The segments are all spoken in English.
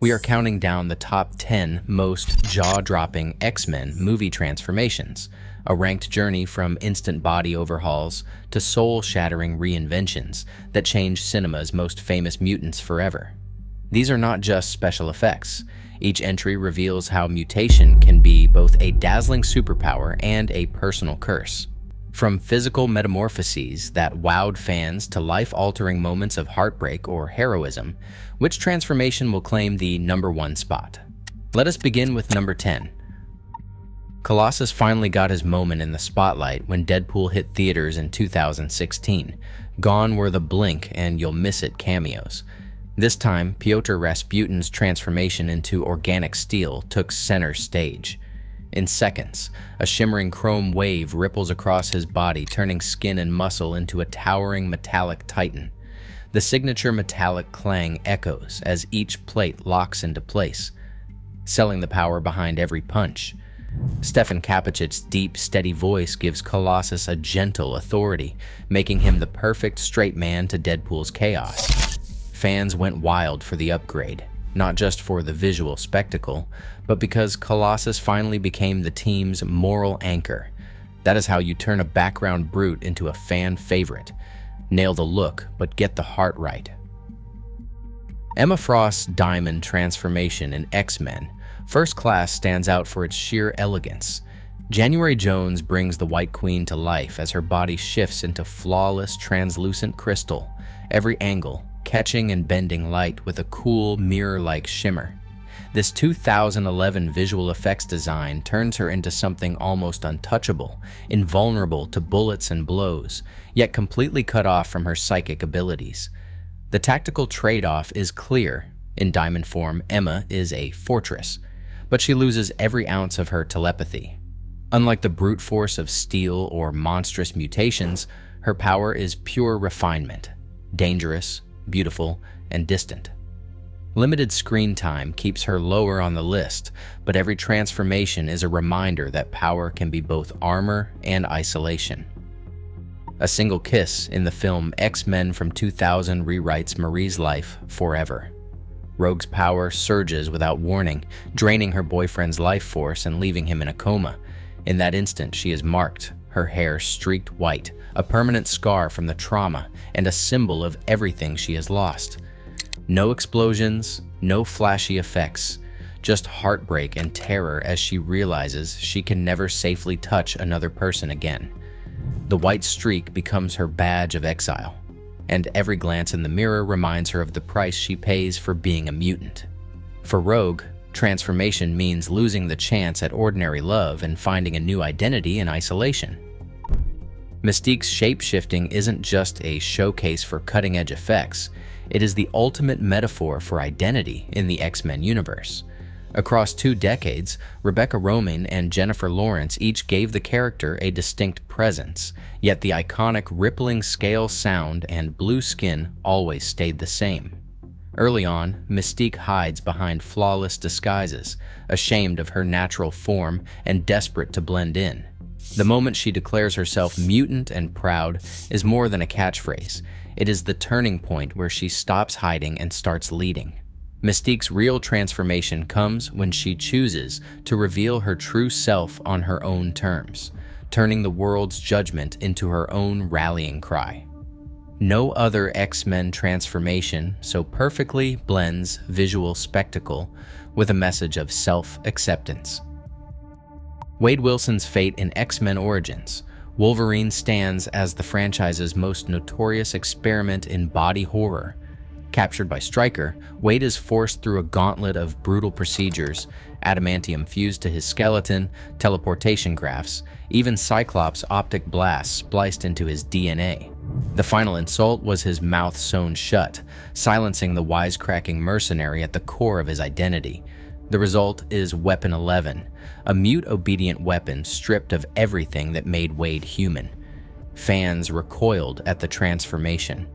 we are counting down the top 10 most jaw-dropping X-Men movie transformations, a ranked journey from instant body overhauls to soul-shattering reinventions that changed cinema's most famous mutants forever. These are not just special effects. Each entry reveals how mutation can be both a dazzling superpower and a personal curse. From physical metamorphoses that wowed fans to life-altering moments of heartbreak or heroism, which transformation will claim the #1 spot? Let us begin with number 10. Colossus finally got his moment in the spotlight when Deadpool hit theaters in 2016. Gone were the blink and you'll miss it cameos. This time, Piotr Rasputin's transformation into organic steel took center stage. In seconds, a shimmering chrome wave ripples across his body, turning skin and muscle into a towering metallic titan. The signature metallic clang echoes as each plate locks into place, selling the power behind every punch. Stefan Kapicic's deep, steady voice gives Colossus a gentle authority, making him the perfect straight man to Deadpool's chaos. Fans went wild for the upgrade, not just for the visual spectacle, but because Colossus finally became the team's moral anchor. That is how you turn a background brute into a fan favorite. Nail the look, but get the heart right. Emma Frost's diamond transformation in X-Men First Class stands out for its sheer elegance. January Jones brings the White Queen to life as her body shifts into flawless, translucent crystal, every angle catching and bending light with a cool, mirror-like shimmer. This 2011 visual effects design turns her into something almost untouchable, invulnerable to bullets and blows, yet completely cut off from her psychic abilities. The tactical trade-off is clear. In diamond form, Emma is a fortress, but she loses every ounce of her telepathy. Unlike the brute force of steel or monstrous mutations, her power is pure refinement, dangerous, beautiful, and distant. Limited screen time keeps her lower on the list, but every transformation is a reminder that power can be both armor and isolation. A single kiss in the film X-Men from 2000 rewrites Marie's life forever. Rogue's power surges without warning, draining her boyfriend's life force and leaving him in a coma. In that instant, she is marked, her hair streaked white, a permanent scar from the trauma and a symbol of everything she has lost. No explosions, no flashy effects, just heartbreak and terror as she realizes she can never safely touch another person again. The white streak becomes her badge of exile, and every glance in the mirror reminds her of the price she pays for being a mutant. For Rogue, transformation means losing the chance at ordinary love and finding a new identity in isolation. Mystique's shape-shifting isn't just a showcase for cutting-edge effects, it is the ultimate metaphor for identity in the X-Men universe. Across 2 decades, Rebecca Romijn and Jennifer Lawrence each gave the character a distinct presence, yet the iconic rippling scale sound and blue skin always stayed the same. Early on, Mystique hides behind flawless disguises, ashamed of her natural form and desperate to blend in. The moment she declares herself mutant and proud is more than a catchphrase. It is the turning point where she stops hiding and starts leading. Mystique's real transformation comes when she chooses to reveal her true self on her own terms, turning the world's judgment into her own rallying cry. No other X-Men transformation so perfectly blends visual spectacle with a message of self-acceptance. Wade Wilson's fate in X-Men Origins. Wolverine stands as the franchise's most notorious experiment in body horror. Captured by Stryker, Wade is forced through a gauntlet of brutal procedures, adamantium fused to his skeleton, teleportation grafts, even Cyclops' optic blasts spliced into his DNA. The final insult was his mouth sewn shut, silencing the wisecracking mercenary at the core of his identity. The result is Weapon 11, a mute-obedient weapon stripped of everything that made Wade human. Fans recoiled at the transformation.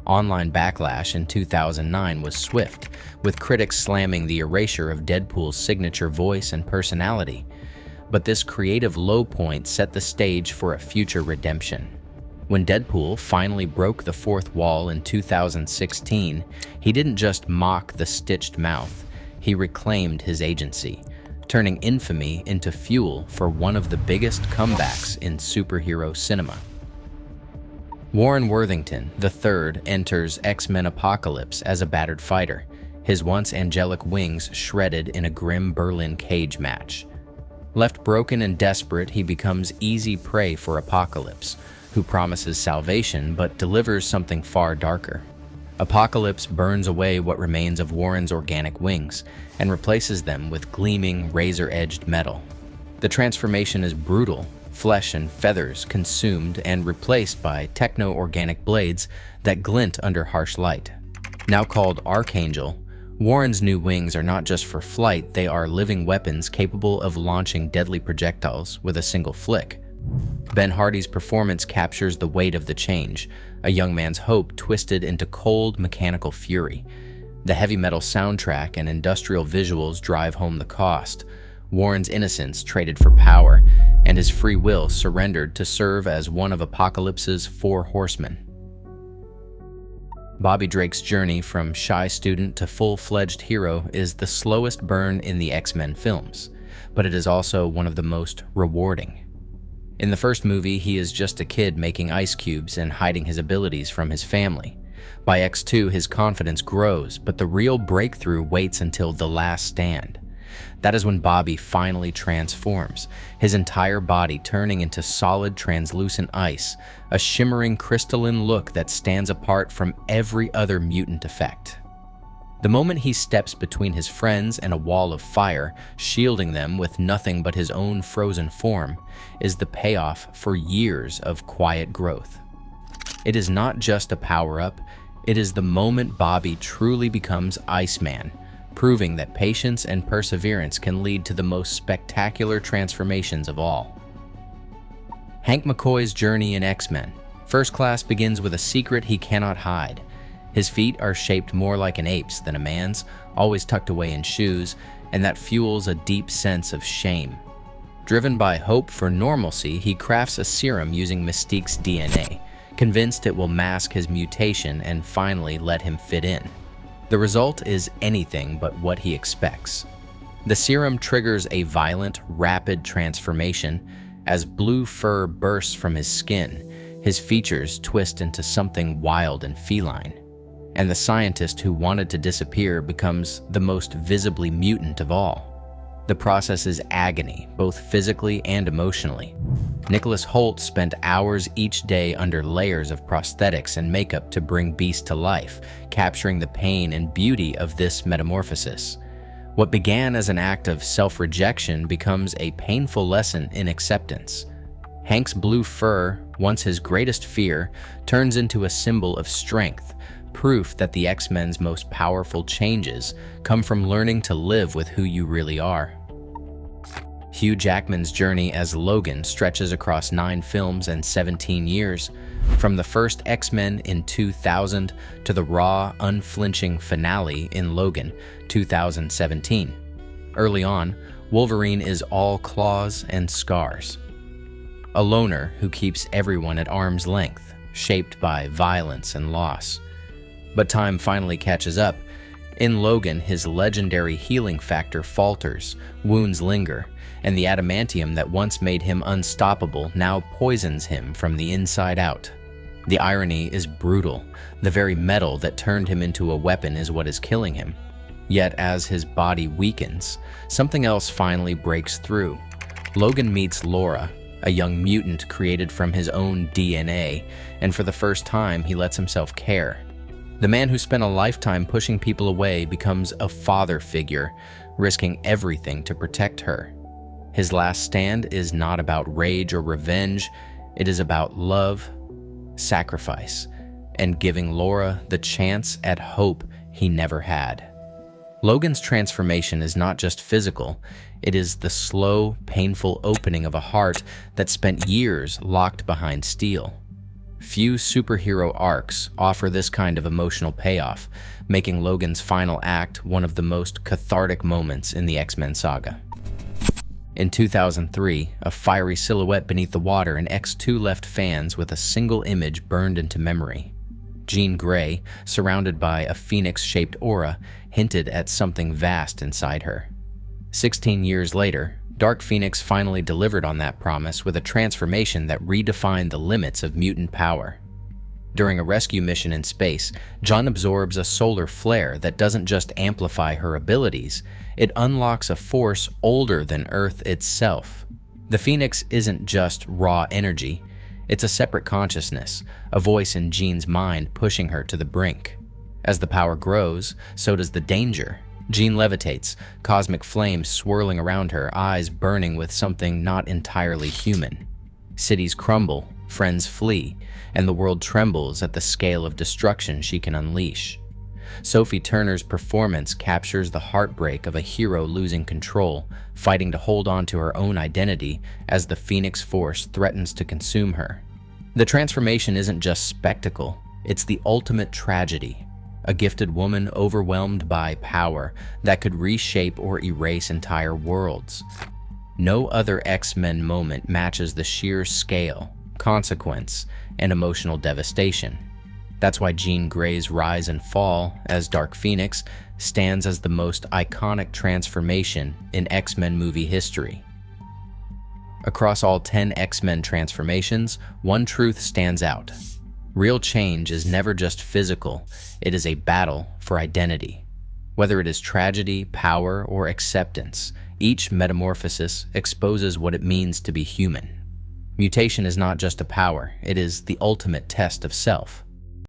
Online backlash in 2009 was swift, with critics slamming the erasure of Deadpool's signature voice and personality. But this creative low point set the stage for a future redemption. When Deadpool finally broke the fourth wall in 2016, he didn't just mock the stitched mouth. he reclaimed his agency, turning infamy into fuel for one of the biggest comebacks in superhero cinema. Warren Worthington III enters X-Men Apocalypse as a battered fighter, his once angelic wings shredded in a grim Berlin cage match. Left broken and desperate, he becomes easy prey for Apocalypse, who promises salvation but delivers something far darker. Apocalypse burns away what remains of Warren's organic wings and replaces them with gleaming, razor-edged metal. The transformation is brutal, flesh and feathers consumed and replaced by techno-organic blades that glint under harsh light. Now called Archangel, Warren's new wings are not just for flight, they are living weapons capable of launching deadly projectiles with a single flick. Ben Hardy's performance captures the weight of the change, a young man's hope twisted into cold, mechanical fury. The heavy metal soundtrack and industrial visuals drive home the cost. Warren's innocence traded for power, and his free will surrendered to serve as one of Apocalypse's 4 horsemen. Bobby Drake's journey from shy student to full-fledged hero is the slowest burn in the X-Men films, but it is also one of the most rewarding. In the first movie, he is just a kid making ice cubes and hiding his abilities from his family. By X2, his confidence grows, but the real breakthrough waits until the last stand. That is when Bobby finally transforms, his entire body turning into solid, translucent ice, a shimmering crystalline look that stands apart from every other mutant effect. The moment he steps between his friends and a wall of fire, shielding them with nothing but his own frozen form, is the payoff for years of quiet growth. It is not just a power-up, it is the moment Bobby truly becomes Iceman, proving that patience and perseverance can lead to the most spectacular transformations of all. Hank McCoy's journey in X-Men. First Class begins with a secret he cannot hide. His feet are shaped more like an ape's than a man's, always tucked away in shoes, and that fuels a deep sense of shame. Driven by hope for normalcy, he crafts a serum using Mystique's DNA, convinced it will mask his mutation and finally let him fit in. The result is anything but what he expects. The serum triggers a violent, rapid transformation. As blue fur bursts from his skin, his features twist into something wild and feline. And the scientist who wanted to disappear becomes the most visibly mutant of all. The process is agony, both physically and emotionally. Nicholas Hoult spent hours each day under layers of prosthetics and makeup to bring Beast to life, capturing the pain and beauty of this metamorphosis. What began as an act of self-rejection becomes a painful lesson in acceptance. Hank's blue fur, once his greatest fear, turns into a symbol of strength, proof that the X-Men's most powerful changes come from learning to live with who you really are. Hugh Jackman's journey as Logan stretches across 9 films and 17 years, from the first X-Men in 2000 to the raw, unflinching finale in Logan 2017. Early on, Wolverine is all claws and scars. A loner who keeps everyone at arm's length, shaped by violence and loss. But time finally catches up. In Logan, his legendary healing factor falters, wounds linger, and the adamantium that once made him unstoppable now poisons him from the inside out. The irony is brutal. The very metal that turned him into a weapon is what is killing him. Yet as his body weakens, something else finally breaks through. Logan meets Laura, a young mutant created from his own DNA, and for the first time he lets himself care. The man who spent a lifetime pushing people away becomes a father figure, risking everything to protect her. His last stand is not about rage or revenge, it is about love, sacrifice, and giving Laura the chance at hope he never had. Logan's transformation is not just physical, it is the slow, painful opening of a heart that spent years locked behind steel. Few superhero arcs offer this kind of emotional payoff, making Logan's final act one of the most cathartic moments in the X-Men saga. In 2003, a fiery silhouette beneath the water, and X2 left fans with a single image burned into memory. Jean Grey, surrounded by a phoenix-shaped aura, hinted at something vast inside her. 16 years later, Dark Phoenix finally delivered on that promise with a transformation that redefined the limits of mutant power. During a rescue mission in space, Jean absorbs a solar flare that doesn't just amplify her abilities, it unlocks a force older than Earth itself. The Phoenix isn't just raw energy, it's a separate consciousness, a voice in Jean's mind pushing her to the brink. As the power grows, so does the danger. Jean levitates, cosmic flames swirling around her, eyes burning with something not entirely human. Cities crumble, friends flee, and the world trembles at the scale of destruction she can unleash. Sophie Turner's performance captures the heartbreak of a hero losing control, fighting to hold on to her own identity as the Phoenix Force threatens to consume her. The transformation isn't just spectacle, it's the ultimate tragedy. A gifted woman overwhelmed by power that could reshape or erase entire worlds. No other X-Men moment matches the sheer scale, consequence, and emotional devastation. That's why Jean Grey's rise and fall as Dark Phoenix stands as the most iconic transformation in X-Men movie history. Across all 10 X-Men transformations, one truth stands out. Real change is never just physical, it is a battle for identity. Whether it is tragedy, power, or acceptance, each metamorphosis exposes what it means to be human. Mutation is not just a power, it is the ultimate test of self.